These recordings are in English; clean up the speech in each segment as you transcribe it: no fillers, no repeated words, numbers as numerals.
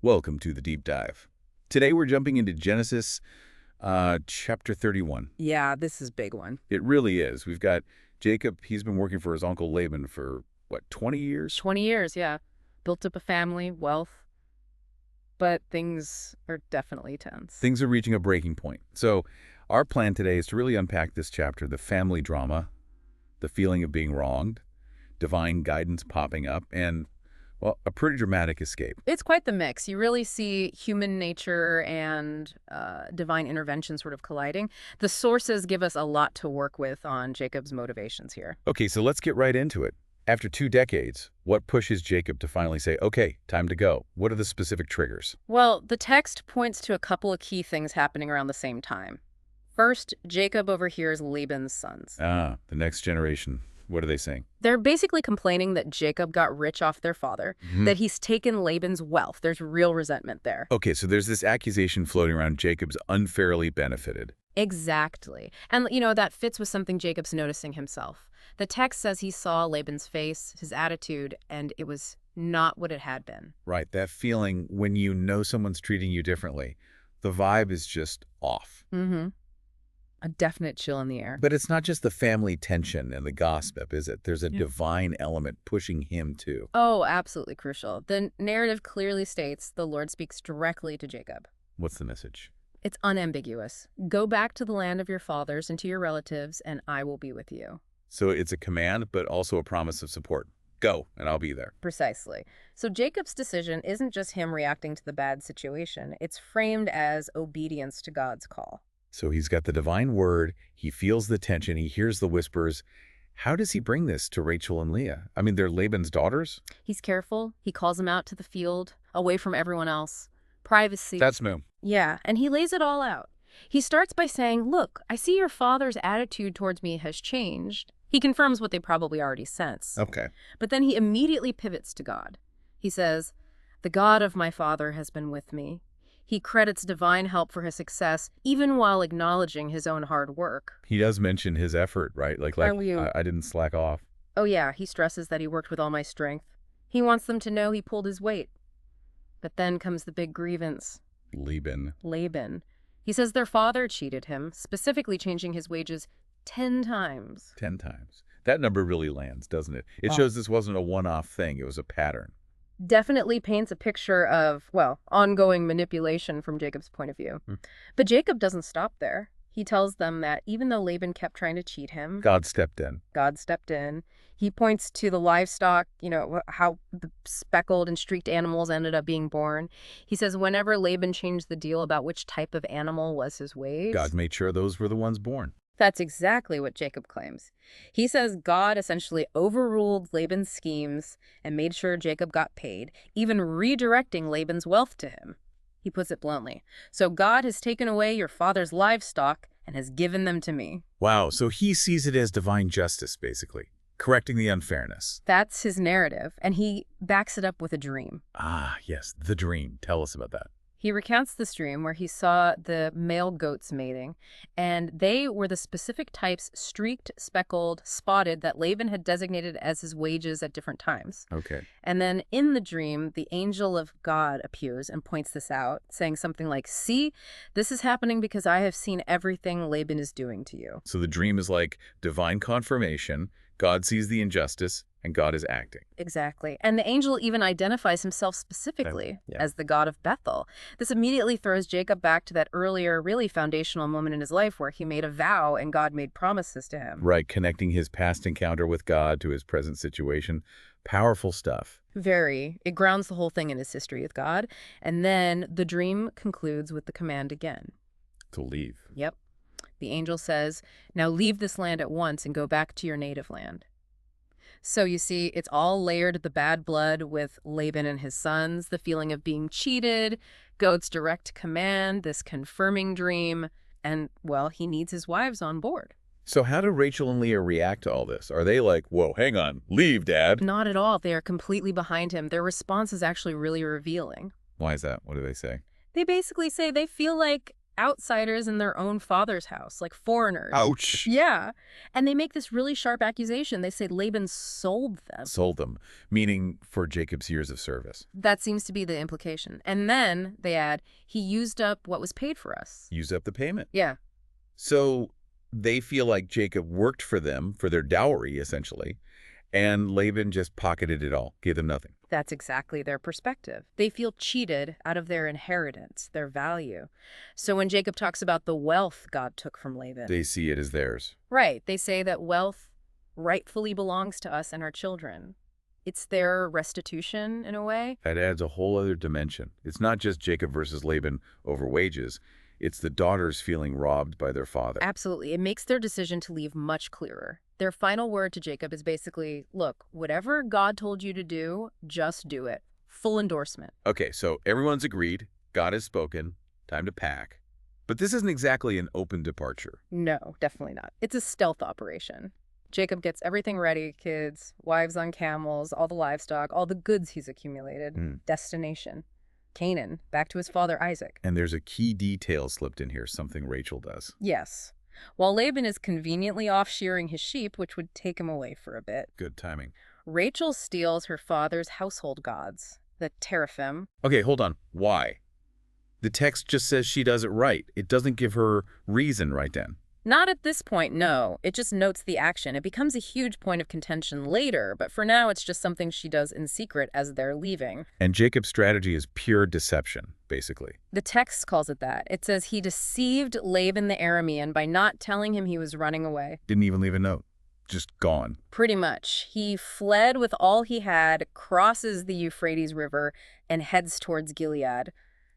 Welcome to the deep dive. Today we're jumping into Genesis chapter 31. Yeah, this is a big one. It really is. We've got Jacob. He's been working for his uncle Laban for, what, 20 years? 20 years, yeah. Built up a family, wealth, but things are definitely tense. Things are reaching a breaking point. So our plan today is to really unpack this chapter, the family drama, the feeling of being wronged, divine guidance popping up, and, well, a pretty dramatic escape. It's quite the mix. You really see human nature and divine intervention sort of colliding. The sources give us a lot to work with on Jacob's motivations here. Okay, so let's get right into it. After 2 decades, what pushes Jacob to finally say, okay, time to go? What are the specific triggers? Well, the text points to a couple of key things happening around the same time. First, Jacob overhears Laban's sons. The next generation. What are they saying? They're basically complaining that Jacob got rich off their father, that he's taken Laban's wealth. There's real resentment there. Okay, so there's this accusation floating around Jacob's unfairly benefited. Exactly. And, that fits with something Jacob's noticing himself. The text says he saw Laban's face, his attitude, and it was not what it had been. Right, that feeling when you know someone's treating you differently. The vibe is just off. A definite chill in the air. But it's not just the family tension and the gossip, is it? There's a divine element pushing him too. Oh, absolutely crucial. The narrative clearly states the Lord speaks directly to Jacob. What's the message? It's unambiguous. Go back to the land of your fathers and to your relatives, and I will be with you. So it's a command, but also a promise of support. Go, and I'll be there. Precisely. So Jacob's decision isn't just him reacting to the bad situation. It's framed as obedience to God's call. So he's got the divine word, he feels the tension, he hears the whispers. How does he bring this to Rachel and Leah? I mean, they're Laban's daughters? He's careful. He calls them out to the field, away from everyone else. Privacy. That's Moo. Yeah, and he lays it all out. He starts by saying, look, I see your father's attitude towards me has changed. He confirms what they probably already sense. Okay. But then he immediately pivots to God. He says, the God of my father has been with me. He credits divine help for his success, even while acknowledging his own hard work. He does mention his effort, right? Like I didn't slack off. Oh yeah, he stresses that he worked with all my strength. He wants them to know he pulled his weight. But then comes the big grievance. Laban. He says their father cheated him, specifically changing his wages 10 times. 10 times. That number really lands, doesn't it? It shows this wasn't a one-off thing. It was a pattern. Definitely paints a picture of, well, ongoing manipulation from Jacob's point of view. But Jacob doesn't stop there. He tells them that even though Laban kept trying to cheat him, God stepped in. God stepped in. He points to the livestock, how the speckled and streaked animals ended up being born. He says whenever Laban changed the deal about which type of animal was his wage, God made sure those were the ones born. That's exactly what Jacob claims. He says God essentially overruled Laban's schemes and made sure Jacob got paid, even redirecting Laban's wealth to him. He puts it bluntly. So God has taken away your father's livestock and has given them to me. Wow, so he sees it as divine justice, basically, correcting the unfairness. That's his narrative, and he backs it up with a dream. Ah, yes, the dream. Tell us about that. He recounts this dream where he saw the male goats mating, and they were the specific types streaked, speckled, spotted that Laban had designated as his wages at different times. Okay. And then in the dream, the angel of God appears and points this out, saying something like, see, this is happening because I have seen everything Laban is doing to you. So the dream is like divine confirmation. God sees the injustice, and God is acting. Exactly. And the angel even identifies himself specifically as the God of Bethel. This immediately throws Jacob back to that earlier, really foundational moment in his life where he made a vow and God made promises to him. Right, connecting his past encounter with God to his present situation. Powerful stuff. Very. It grounds the whole thing in his history with God. And then the dream concludes with the command again. To leave. Yep. The angel says, now leave this land at once and go back to your native land. So you see, it's all layered, the bad blood with Laban and his sons, the feeling of being cheated, God's direct command, this confirming dream, and, well, he needs his wives on board. So how do Rachel and Leah react to all this? Are they like, whoa, hang on, leave, Dad? Not at all. They are completely behind him. Their response is actually really revealing. Why is that? What do they say? They basically say they feel like outsiders in their own father's house, like foreigners. Ouch. Yeah. And they make this really sharp accusation. They say Laban sold them. Sold them, meaning for Jacob's years of service. That seems to be the implication. And then they add, he used up what was paid for us. Used up the payment. Yeah. So they feel like Jacob worked for them, for their dowry, essentially, and Laban just pocketed it all, gave them nothing. That's exactly their perspective. They feel cheated out of their inheritance, their value. So when Jacob talks about the wealth God took from Laban, They see it as theirs. right, they say that wealth rightfully belongs to us and our children. It's their restitution in a way. That adds a whole other dimension. It's not just Jacob versus Laban over wages. It's the daughters feeling robbed by their father. Absolutely. It makes their decision to leave much clearer. Their final word to Jacob is basically, look, whatever God told you to do, just do it. Full endorsement. Okay, so everyone's agreed. God has spoken. Time to pack. But this isn't exactly an open departure. No, definitely not. It's a stealth operation. Jacob gets everything ready, kids, wives on camels, all the livestock, all the goods he's accumulated. Destination. Canaan, back to his father Isaac. And there's a key detail slipped in here, something Rachel does. Yes. While Laban is conveniently off shearing his sheep, which would take him away for a bit, Good timing. Rachel steals her father's household gods, the teraphim. Okay, hold on. Why? The text just says she does it right. It doesn't give her reason right then. Not at this point, no. It just notes the action. It becomes a huge point of contention later, but for now it's just something she does in secret as they're leaving. And Jacob's strategy is pure deception, basically. The text calls it that. It says he deceived Laban the Aramean by not telling him he was running away. Didn't even leave a note. Just gone. Pretty much. He fled with all he had, crosses the Euphrates River, and heads towards Gilead.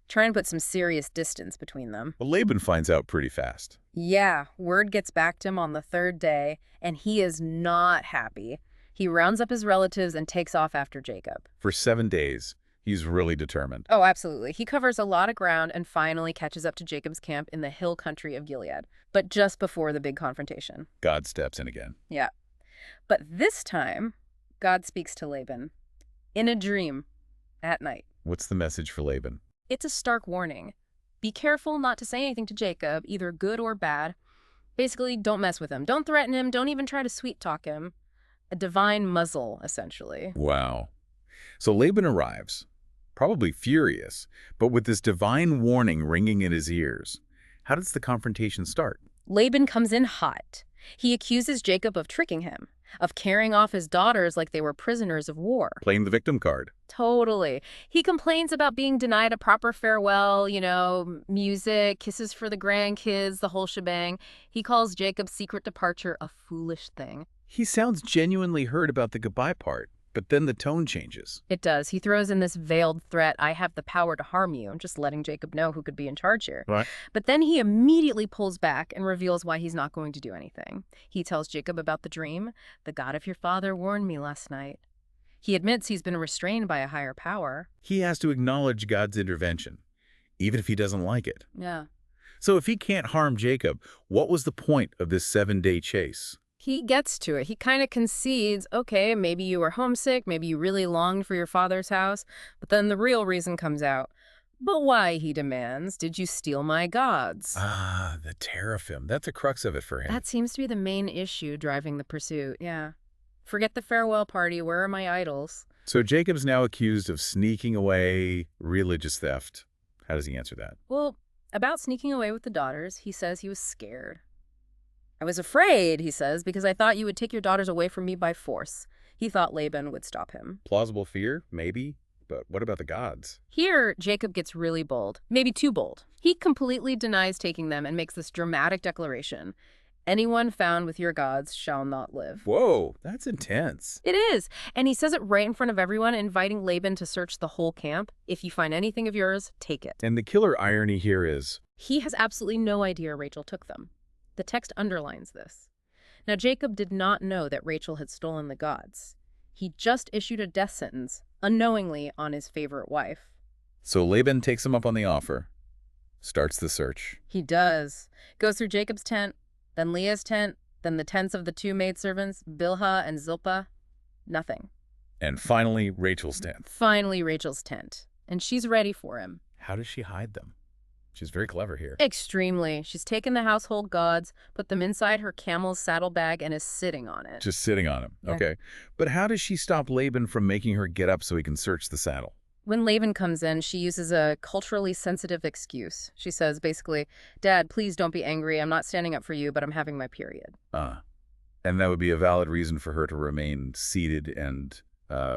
Try and put some serious distance between them. Well, Laban finds out pretty fast. Yeah, word gets back to him on the third day, and he is not happy. He rounds up his relatives and takes off after Jacob. For 7 days, he's really determined. Oh, absolutely. He covers a lot of ground and finally catches up to Jacob's camp in the hill country of Gilead, but just before the big confrontation. God steps in again. Yeah. But this time, God speaks to Laban in a dream at night. What's the message for Laban? It's a stark warning. Be careful not to say anything to Jacob, either good or bad. Basically, don't mess with him. Don't threaten him. Don't even try to sweet-talk him. A divine muzzle, essentially. Wow. So Laban arrives, probably furious, but with this divine warning ringing in his ears. How does the confrontation start? Laban comes in hot. He accuses Jacob of tricking him, of carrying off his daughters like they were prisoners of war. Playing the victim card. Totally. He complains about being denied a proper farewell, music, kisses for the grandkids, the whole shebang. He calls Jacob's secret departure a foolish thing. He sounds genuinely hurt about the goodbye part, but then the tone changes. It does. He throws in this veiled threat, I have the power to harm you, just letting Jacob know who could be in charge here. Right. But then he immediately pulls back and reveals why he's not going to do anything. He tells Jacob about the dream. The God of your father warned me last night. He admits he's been restrained by a higher power. He has to acknowledge God's intervention, even if he doesn't like it. Yeah. So if he can't harm Jacob, what was the point of this 7-day chase? He gets to it. He kind of concedes, okay, maybe you were homesick, maybe you really longed for your father's house, but then the real reason comes out. But why, he demands, did you steal my gods? Ah, the teraphim. That's the crux of it for him. That seems to be the main issue driving the pursuit, yeah. Forget the farewell party, where are my idols? So Jacob's now accused of sneaking away, religious theft. How does he answer that? Well, about sneaking away with the daughters, he says he was scared. I was afraid, he says, because I thought you would take your daughters away from me by force. He thought Laban would stop him. Plausible fear? Maybe. But what about the gods? Here, Jacob gets really bold, maybe too bold. He completely denies taking them and makes this dramatic declaration. Anyone found with your gods shall not live. Whoa, that's intense. It is. And he says it right in front of everyone, inviting Laban to search the whole camp. If you find anything of yours, take it. And the killer irony here is, he has absolutely no idea Rachel took them. The text underlines this. Now, Jacob did not know that Rachel had stolen the gods. He just issued a death sentence, unknowingly, on his favorite wife. So Laban takes him up on the offer, starts the search. He does. Goes through Jacob's tent, then Leah's tent, then the tents of the two maidservants, Bilhah and Zilpah. Nothing. And finally, Rachel's tent. Finally, Rachel's tent. And she's ready for him. How does she hide them? She's very clever here. Extremely. She's taken the household gods, put them inside her camel's saddlebag, and is sitting on it. Just sitting on him. Yeah. Okay. But how does she stop Laban from making her get up so he can search the saddle? When Laban comes in, she uses a culturally sensitive excuse. She says, basically, Dad, please don't be angry. I'm not standing up for you, but I'm having my period. And that would be a valid reason for her to remain seated and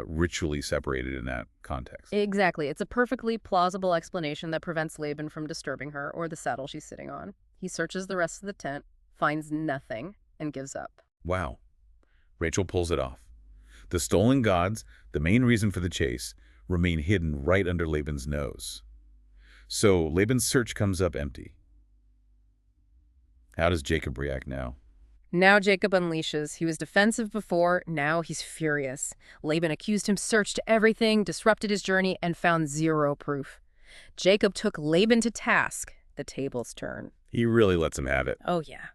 ritually separated in that context. Exactly. It's a perfectly plausible explanation that prevents Laban from disturbing her or the saddle she's sitting on. He searches the rest of the tent, finds nothing, and gives up. Wow. Rachel pulls it off. The stolen gods, the main reason for the chase, remain hidden right under Laban's nose. So Laban's search comes up empty. How does Jacob react now? Now Jacob unleashes. He was defensive before, now he's furious. Laban accused him, searched everything, disrupted his journey, and found zero proof. Jacob took Laban to task. The tables turn. He really lets him have it. Oh, yeah.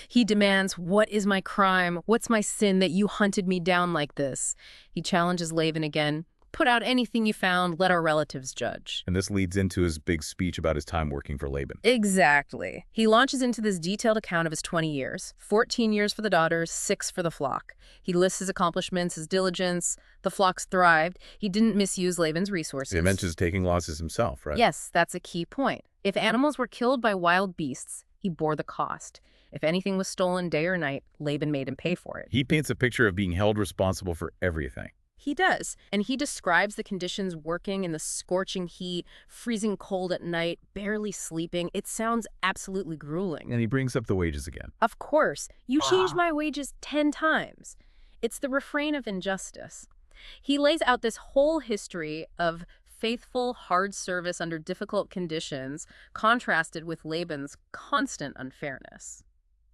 He demands, what is my crime? What's my sin that you hunted me down like this? He challenges Laban again. Put out anything you found, let our relatives judge. And this leads into his big speech about his time working for Laban. Exactly. He launches into this detailed account of his 20 years. 14 years for the daughters, 6 for the flock. He lists his accomplishments, his diligence. The flocks thrived. He didn't misuse Laban's resources. He mentions taking losses himself, right? Yes, that's a key point. If animals were killed by wild beasts, he bore the cost. If anything was stolen day or night, Laban made him pay for it. He paints a picture of being held responsible for everything. He does, and he describes the conditions working in the scorching heat, freezing cold at night, barely sleeping. It sounds absolutely grueling. And he brings up the wages again. Of course, you changed my wages 10 times. It's the refrain of injustice. He lays out this whole history of faithful, hard service under difficult conditions, contrasted with Laban's constant unfairness.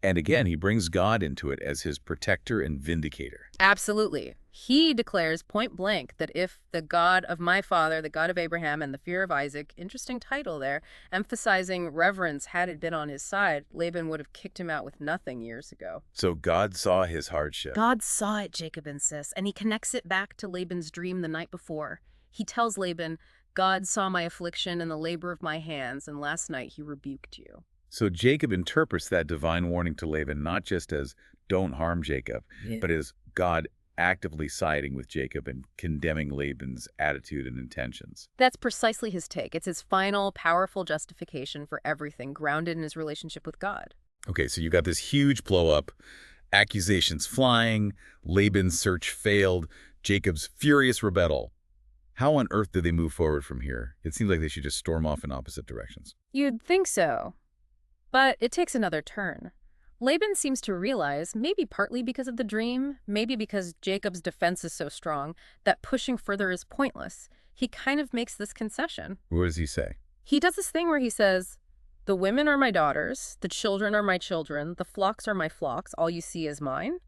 And again, he brings God into it as his protector and vindicator. Absolutely. He declares point blank that if the God of my father, the God of Abraham, and the fear of Isaac, interesting title there, emphasizing reverence had been on his side, Laban would have kicked him out with nothing years ago. So God saw his hardship. God saw it, Jacob insists, and he connects it back to Laban's dream the night before. He tells Laban, God saw my affliction and the labor of my hands, and last night he rebuked you. So Jacob interprets that divine warning to Laban not just as don't harm Jacob, but as God actively siding with Jacob and condemning Laban's attitude and intentions. That's precisely his take. It's his final, powerful justification for everything, grounded in his relationship with God. Okay, so you got this huge blow-up, accusations flying, Laban's search failed, Jacob's furious rebuttal. How on earth do they move forward from here? It seems like they should just storm off in opposite directions. You'd think so. But it takes another turn. Laban seems to realize, maybe partly because of the dream, maybe because Jacob's defense is so strong, that pushing further is pointless. He kind of makes this concession. What does he say? He does this thing where he says, the women are my daughters, the children are my children, the flocks are my flocks, all you see is mine.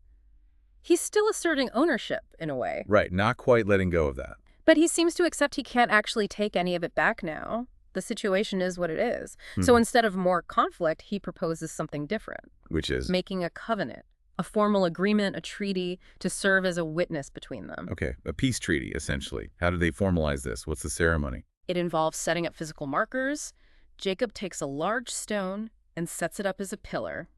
He's still asserting ownership, in a way. Right, not quite letting go of that. But he seems to accept he can't actually take any of it back now. The situation is what it is. So instead of more conflict, he proposes something different. Which is? Making a covenant, a formal agreement, a treaty to serve as a witness between them. Okay, a peace treaty, essentially. How do they formalize this? What's the ceremony? It involves setting up physical markers. Jacob takes a large stone and sets it up as a pillar.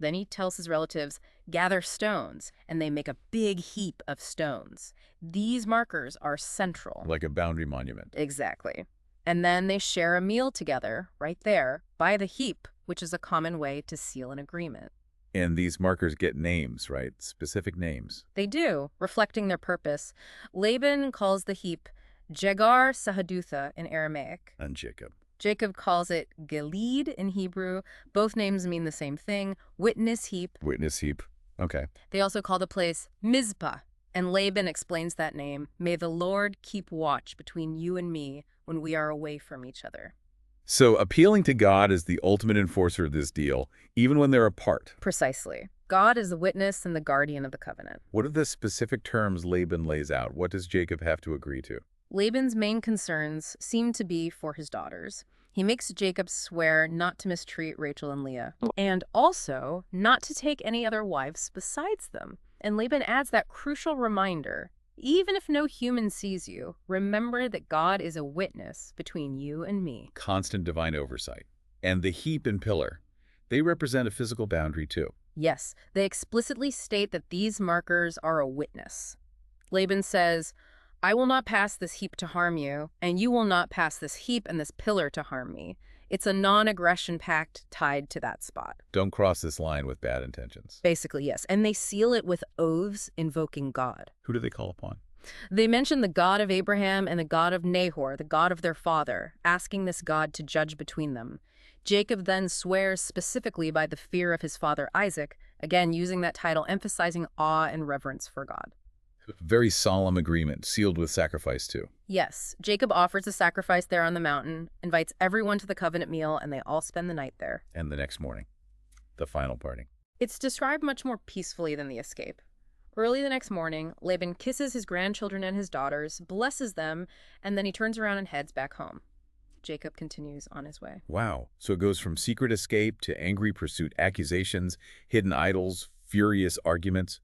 Then he tells his relatives, gather stones, and they make a big heap of stones. These markers are central. Like a boundary monument. Exactly. And then they share a meal together, right there, by the heap, which is a common way to seal an agreement. And these markers get names, right? Specific names. They do, reflecting their purpose. Laban calls the heap Jegar Sahadutha in Aramaic. And Jacob. Jacob calls it Gilead in Hebrew. Both names mean the same thing, witness heap. Witness heap. Okay. They also call the place Mizpah, and Laban explains that name. May the Lord keep watch between you and me when we are away from each other. So appealing to God is the ultimate enforcer of this deal, even when they're apart. Precisely. God is the witness and the guardian of the covenant. What are the specific terms Laban lays out? What does Jacob have to agree to? Laban's main concerns seem to be for his daughters. He makes Jacob swear not to mistreat Rachel and Leah, and also not to take any other wives besides them. And Laban adds that crucial reminder, even if no human sees you, remember that God is a witness between you and me. Constant divine oversight. And the heap and pillar, they represent a physical boundary too. Yes, they explicitly state that these markers are a witness. Laban says, I will not pass this heap to harm you, and you will not pass this heap and this pillar to harm me. It's a non-aggression pact tied to that spot. Don't cross this line with bad intentions. Basically, yes. And they seal it with oaths invoking God. Who do they call upon? They mention the God of Abraham and the God of Nahor, the God of their father, asking this God to judge between them. Jacob then swears specifically by the fear of his father Isaac, again using that title, emphasizing awe and reverence for God. Very solemn agreement, sealed with sacrifice too. Yes, Jacob offers a sacrifice there on the mountain, invites everyone to the covenant meal, and they all spend the night there. And the next morning, the final parting. It's described much more peacefully than the escape. Early the next morning, Laban kisses his grandchildren and his daughters, blesses them, and then he turns around and heads back home. Jacob continues on his way. Wow. So it goes from secret escape to angry pursuit, accusations, hidden idols, furious arguments,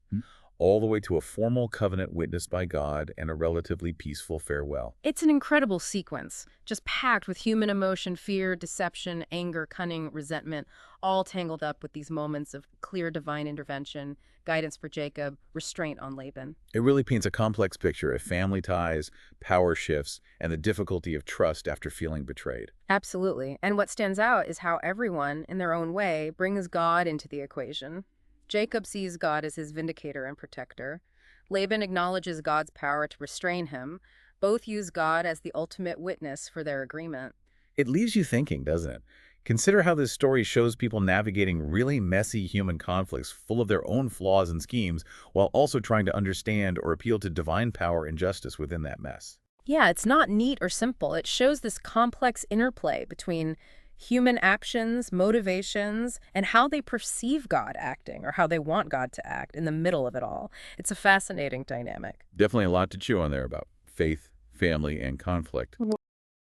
all the way to a formal covenant witnessed by God and a relatively peaceful farewell. It's an incredible sequence, just packed with human emotion, fear, deception, anger, cunning, resentment, all tangled up with these moments of clear divine intervention, guidance for Jacob, restraint on Laban. It really paints a complex picture of family ties, power shifts, and the difficulty of trust after feeling betrayed. Absolutely. And what stands out is how everyone, in their own way, brings God into the equation. Jacob sees God as his vindicator and protector. Laban acknowledges God's power to restrain him. Both use God as the ultimate witness for their agreement. It leaves you thinking, doesn't it? Consider how this story shows people navigating really messy human conflicts full of their own flaws and schemes while also trying to understand or appeal to divine power and justice within that mess. Yeah, it's not neat or simple. It shows this complex interplay between human actions, motivations, and how they perceive God acting or how they want God to act in the middle of it all. It's a fascinating dynamic. Definitely a lot to chew on there about faith, family, and conflict.